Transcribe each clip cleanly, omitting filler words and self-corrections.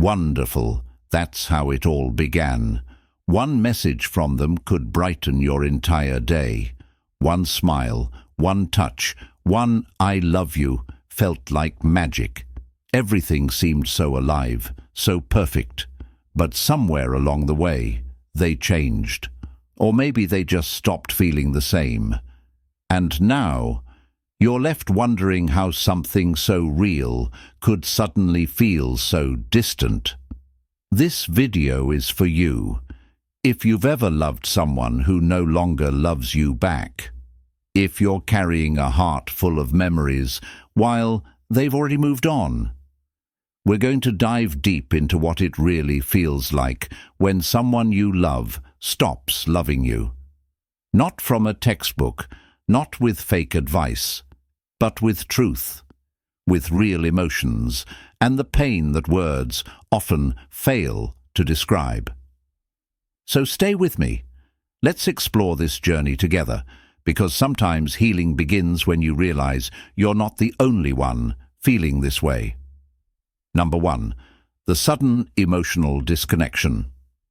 Wonderful. That's how it all began. One message from them could brighten your entire day. One smile, one touch, one "I love you" felt like magic. Everything seemed so alive, so perfect. But somewhere along the way, they changed. Or maybe they just stopped feeling the same. And now, you're left wondering how something so real could suddenly feel so distant. This video is for you. If you've ever loved someone who no longer loves you back. If you're carrying a heart full of memories while they've already moved on. We're going to dive deep into what it really feels like when someone you love stops loving you. Not from a textbook, not with fake advice, but with truth, with real emotions, and the pain that words often fail to describe. So stay with me. Let's explore this journey together, because sometimes healing begins when you realize you're not the only one feeling this way. Number 1. The sudden emotional disconnection.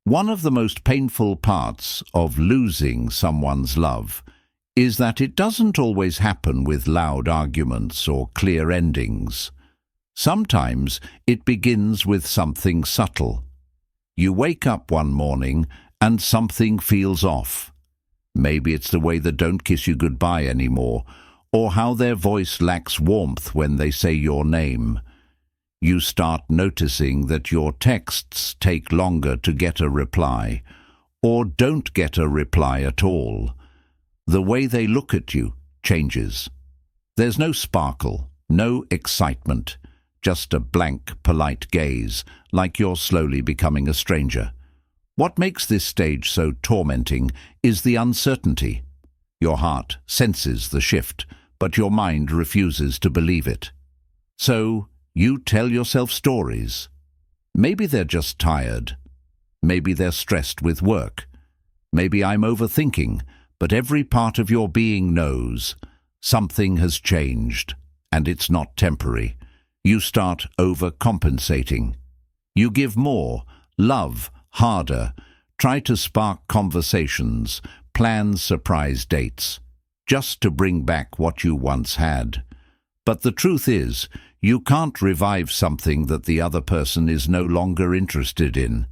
One of the most painful parts of losing someone's love is that it doesn't always happen with loud arguments or clear endings. Sometimes it begins with something subtle. You wake up one morning and something feels off. Maybe it's the way they don't kiss you goodbye anymore, or how their voice lacks warmth when they say your name. You start noticing that your texts take longer to get a reply, or don't get a reply at all. The way they look at you changes. There's no sparkle, no excitement, just a blank, polite gaze, like you're slowly becoming a stranger. What makes this stage so tormenting is the uncertainty. Your heart senses the shift, but your mind refuses to believe it. So, you tell yourself stories. Maybe they're just tired. Maybe they're stressed with work. Maybe I'm overthinking, but every part of your being knows something has changed, and it's not temporary. You start overcompensating. You give more, love harder, try to spark conversations, plan surprise dates, just to bring back what you once had. But the truth is, you can't revive something that the other person is no longer interested in.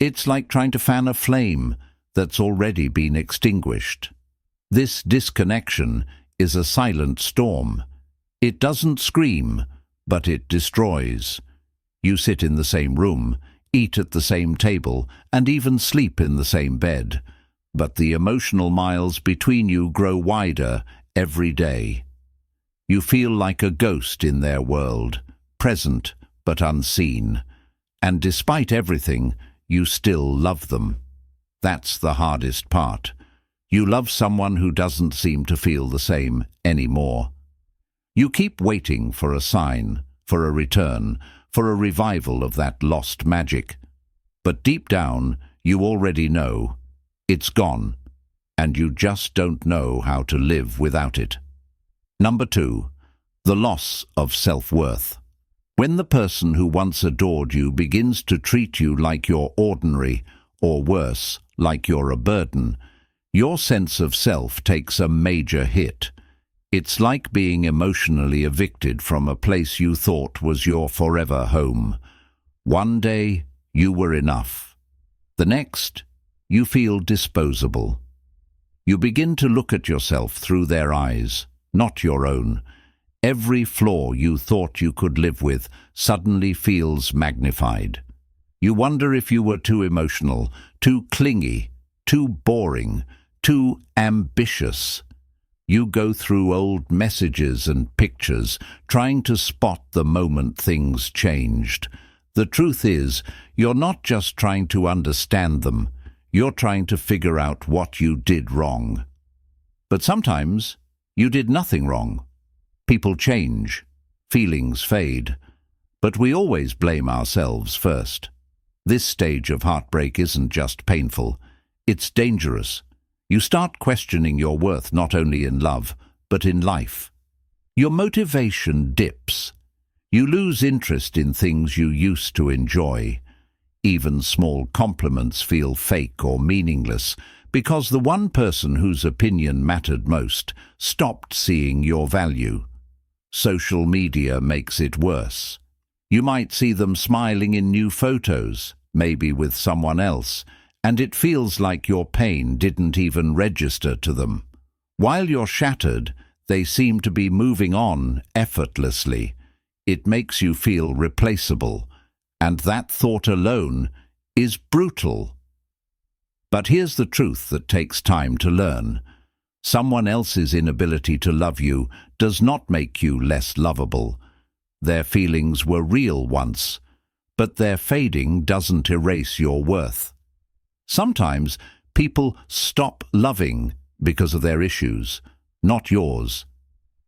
It's like trying to fan a flame that's already been extinguished. This disconnection is a silent storm. It doesn't scream, but it destroys. You sit in the same room, eat at the same table, and even sleep in the same bed. But the emotional miles between you grow wider every day. You feel like a ghost in their world, present but unseen. And despite everything, you still love them. That's the hardest part. You love someone who doesn't seem to feel the same anymore. You keep waiting for a sign, for a return, for a revival of that lost magic. But deep down, you already know it's gone, and you just don't know how to live without it. Number 2. The loss of self-worth. When the person who once adored you begins to treat you like you're ordinary, or worse, like you're a burden, your sense of self takes a major hit. It's like being emotionally evicted from a place you thought was your forever home. One day, you were enough. The next, you feel disposable. You begin to look at yourself through their eyes, not your own. Every flaw you thought you could live with suddenly feels magnified. You wonder if you were too emotional, too clingy, too boring, too ambitious. You go through old messages and pictures, trying to spot the moment things changed. The truth is, you're not just trying to understand them, you're trying to figure out what you did wrong. But sometimes, you did nothing wrong. People change, feelings fade, but we always blame ourselves first. This stage of heartbreak isn't just painful, it's dangerous. You start questioning your worth not only in love, but in life. Your motivation dips. You lose interest in things you used to enjoy. Even small compliments feel fake or meaningless because the one person whose opinion mattered most stopped seeing your value. Social media makes it worse. You might see them smiling in new photos, maybe with someone else, and it feels like your pain didn't even register to them. While you're shattered, they seem to be moving on effortlessly. It makes you feel replaceable, and that thought alone is brutal. But here's the truth that takes time to learn. Someone else's inability to love you does not make you less lovable. Their feelings were real once, but their fading doesn't erase your worth. Sometimes people stop loving because of their issues, not yours.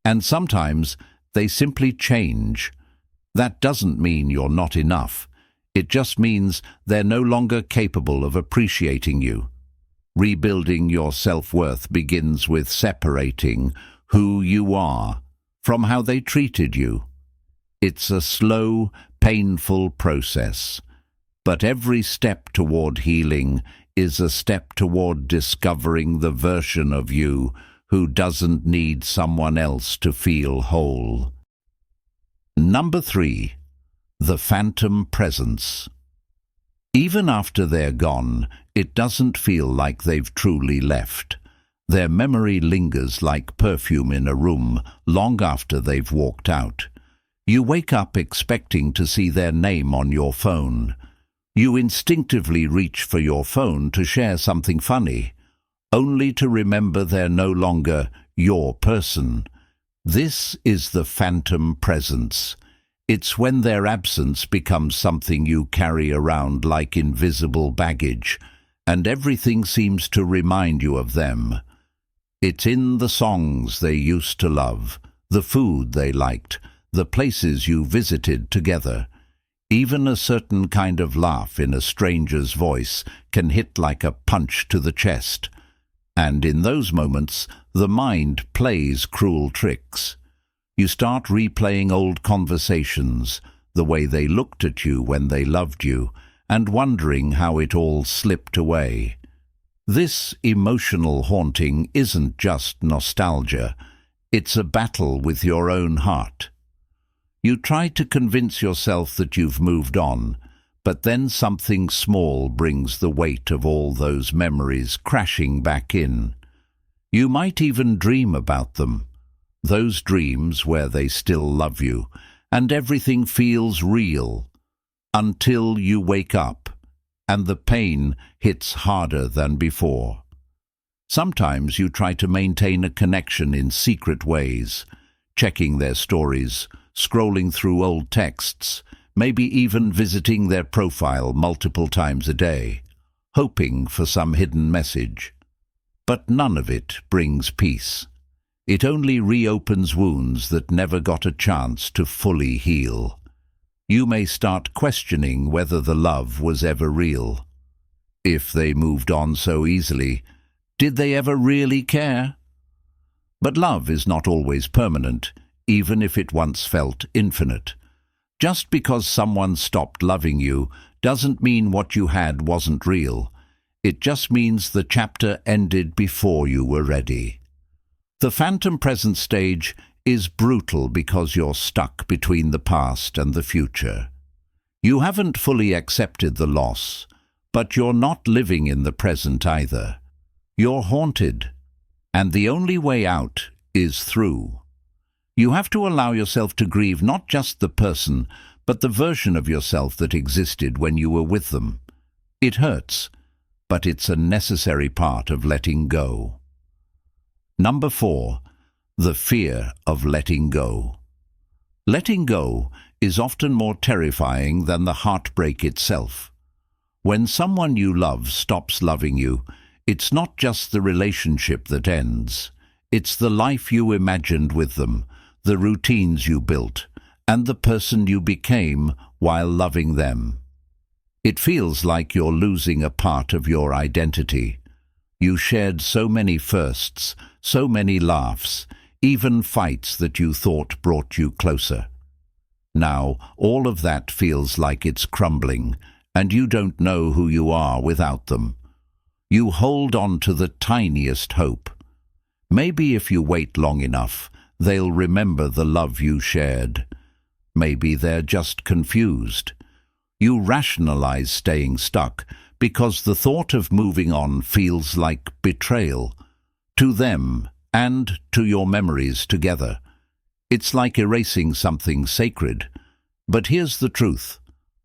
And sometimes they simply change. That doesn't mean you're not enough. It just means they're no longer capable of appreciating you. Rebuilding your self-worth begins with separating who you are from how they treated you. It's a slow, painful process, but every step toward healing is a step toward discovering the version of you who doesn't need someone else to feel whole. Number 3. The phantom presence. Even after they're gone, it doesn't feel like they've truly left. Their memory lingers like perfume in a room long after they've walked out. You wake up expecting to see their name on your phone. You instinctively reach for your phone to share something funny, only to remember they're no longer your person. This is the phantom presence. It's when their absence becomes something you carry around like invisible baggage, and everything seems to remind you of them. It's in the songs they used to love, the food they liked, the places you visited together. Even a certain kind of laugh in a stranger's voice can hit like a punch to the chest. And in those moments, the mind plays cruel tricks. You start replaying old conversations, the way they looked at you when they loved you, and wondering how it all slipped away. This emotional haunting isn't just nostalgia. It's a battle with your own heart. You try to convince yourself that you've moved on, but then something small brings the weight of all those memories crashing back in. You might even dream about them, those dreams where they still love you, and everything feels real, until you wake up, and the pain hits harder than before. Sometimes you try to maintain a connection in secret ways, checking their stories, scrolling through old texts, maybe even visiting their profile multiple times a day, hoping for some hidden message. But none of it brings peace. It only reopens wounds that never got a chance to fully heal. You may start questioning whether the love was ever real. If they moved on so easily, did they ever really care? But love is not always permanent, even if it once felt infinite. Just because someone stopped loving you doesn't mean what you had wasn't real. It just means the chapter ended before you were ready. The phantom present stage is brutal because you're stuck between the past and the future. You haven't fully accepted the loss, but you're not living in the present either. You're haunted, and the only way out is through. You have to allow yourself to grieve not just the person, but the version of yourself that existed when you were with them. It hurts, but it's a necessary part of letting go. Number 4. The fear of letting go. Letting go is often more terrifying than the heartbreak itself. When someone you love stops loving you, it's not just the relationship that ends. It's the life you imagined with them, the routines you built, and the person you became while loving them. It feels like you're losing a part of your identity. You shared so many firsts, so many laughs, even fights that you thought brought you closer. Now, all of that feels like it's crumbling, and you don't know who you are without them. You hold on to the tiniest hope. Maybe if you wait long enough, they'll remember the love you shared. Maybe they're just confused. You rationalize staying stuck because the thought of moving on feels like betrayal to them and to your memories together. It's like erasing something sacred. But here's the truth.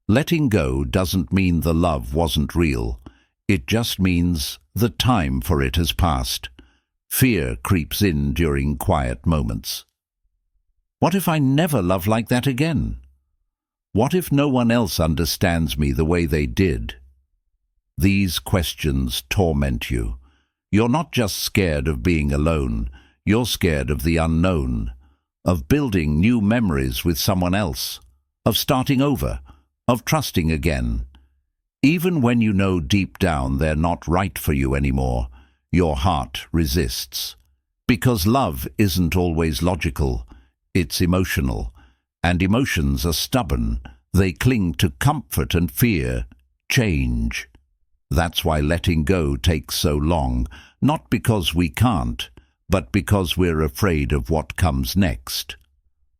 Letting go doesn't mean the love wasn't real. It just means the time for it has passed. Fear creeps in during quiet moments. What if I never love like that again? What if no one else understands me the way they did? These questions torment you. You're not just scared of being alone. You're scared of the unknown, of building new memories with someone else, of starting over, of trusting again. Even when you know deep down they're not right for you anymore, your heart resists. Because love isn't always logical, it's emotional. And emotions are stubborn. They cling to comfort and fear change. That's why letting go takes so long, not because we can't, but because we're afraid of what comes next.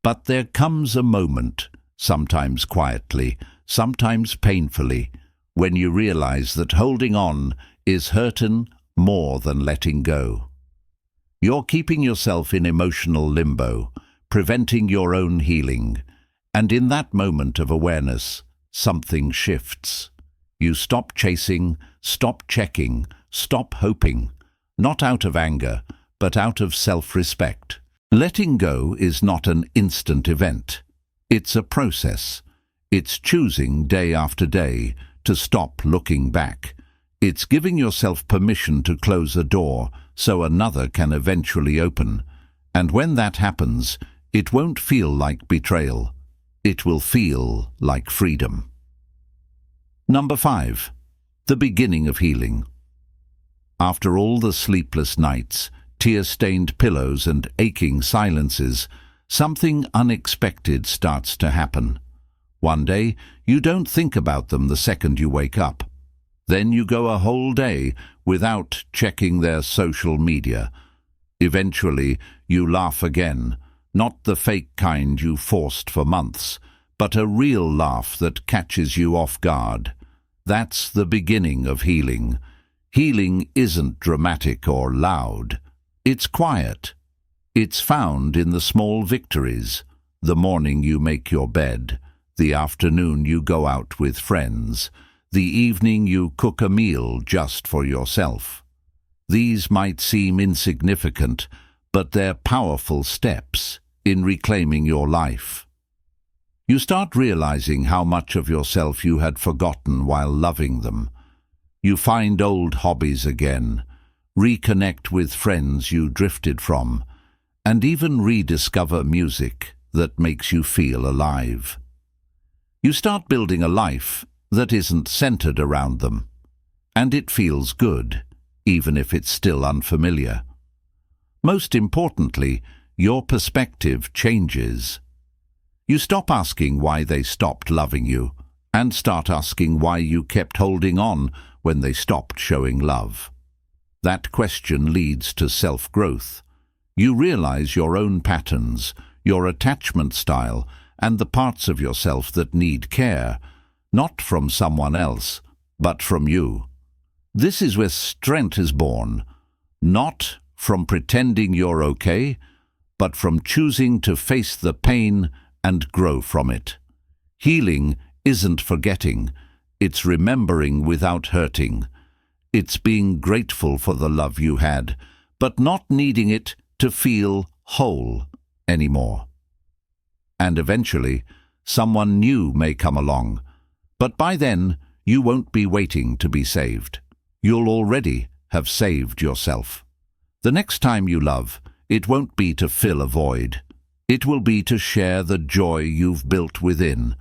But there comes a moment, sometimes quietly, sometimes painfully, when you realize that holding on is hurting more than letting go. You're keeping yourself in emotional limbo, preventing your own healing. And in that moment of awareness, something shifts. You stop chasing, stop checking, stop hoping, not out of anger, but out of self-respect. Letting go is not an instant event. It's a process. It's choosing day after day to stop looking back. It's giving yourself permission to close a door so another can eventually open. And when that happens, it won't feel like betrayal. It will feel like freedom. Number 5. The beginning of healing. After all the sleepless nights, tear-stained pillows and aching silences, something unexpected starts to happen. One day, you don't think about them the second you wake up. Then you go a whole day without checking their social media. Eventually, you laugh again, not the fake kind you forced for months, but a real laugh that catches you off guard. That's the beginning of healing. Healing isn't dramatic or loud. It's quiet. It's found in the small victories. The morning you make your bed, the afternoon you go out with friends, the evening you cook a meal just for yourself. These might seem insignificant, but they're powerful steps in reclaiming your life. You start realizing how much of yourself you had forgotten while loving them. You find old hobbies again, reconnect with friends you drifted from, and even rediscover music that makes you feel alive. You start building a life that isn't centered around them, and it feels good, even if it's still unfamiliar. Most importantly, your perspective changes. You stop asking why they stopped loving you, and start asking why you kept holding on when they stopped showing love. That question leads to self-growth. You realize your own patterns, your attachment style, and the parts of yourself that need care, not from someone else, but from you. This is where strength is born, not from pretending you're okay, but from choosing to face the pain and grow from it. Healing isn't forgetting, it's remembering without hurting. It's being grateful for the love you had, but not needing it to feel whole anymore. And eventually, someone new may come along, but by then, you won't be waiting to be saved. You'll already have saved yourself. The next time you love, it won't be to fill a void. It will be to share the joy you've built within.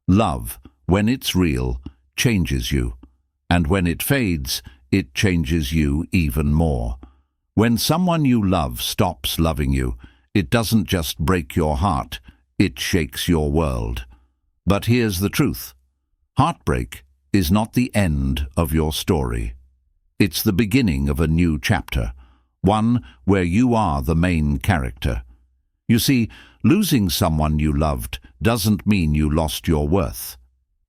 Love, when it's real, changes you. And when it fades, it changes you even more. When someone you love stops loving you, it doesn't just break your heart, it shakes your world. But here's the truth. Heartbreak is not the end of your story. It's the beginning of a new chapter, one where you are the main character. You see, losing someone you loved doesn't mean you lost your worth.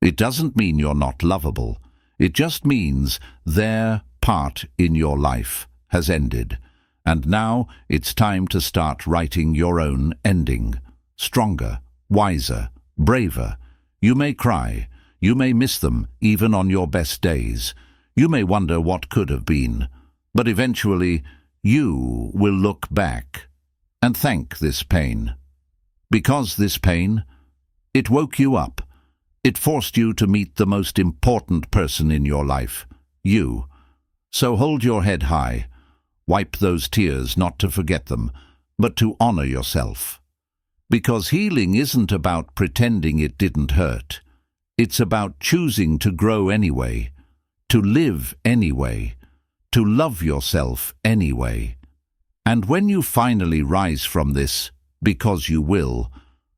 It doesn't mean you're not lovable. It just means their part in your life has ended. And now it's time to start writing your own ending. Stronger, wiser, braver. You may cry. You may miss them, even on your best days. You may wonder what could have been. But eventually, you will look back and thank this pain. Because this pain, it woke you up. It forced you to meet the most important person in your life, you. So hold your head high. Wipe those tears, not to forget them, but to honor yourself. Because healing isn't about pretending it didn't hurt. It's about choosing to grow anyway, to live anyway, to love yourself anyway. And when you finally rise from this, because you will,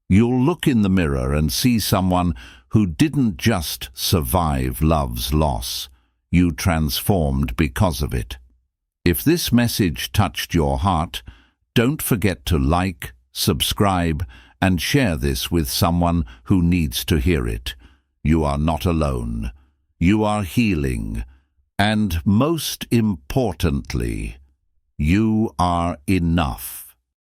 you'll look in the mirror and see someone who didn't just survive love's loss. You transformed because of it. If this message touched your heart, don't forget to like, subscribe, and share this with someone who needs to hear it. You are not alone. You are healing. And most importantly, you are enough.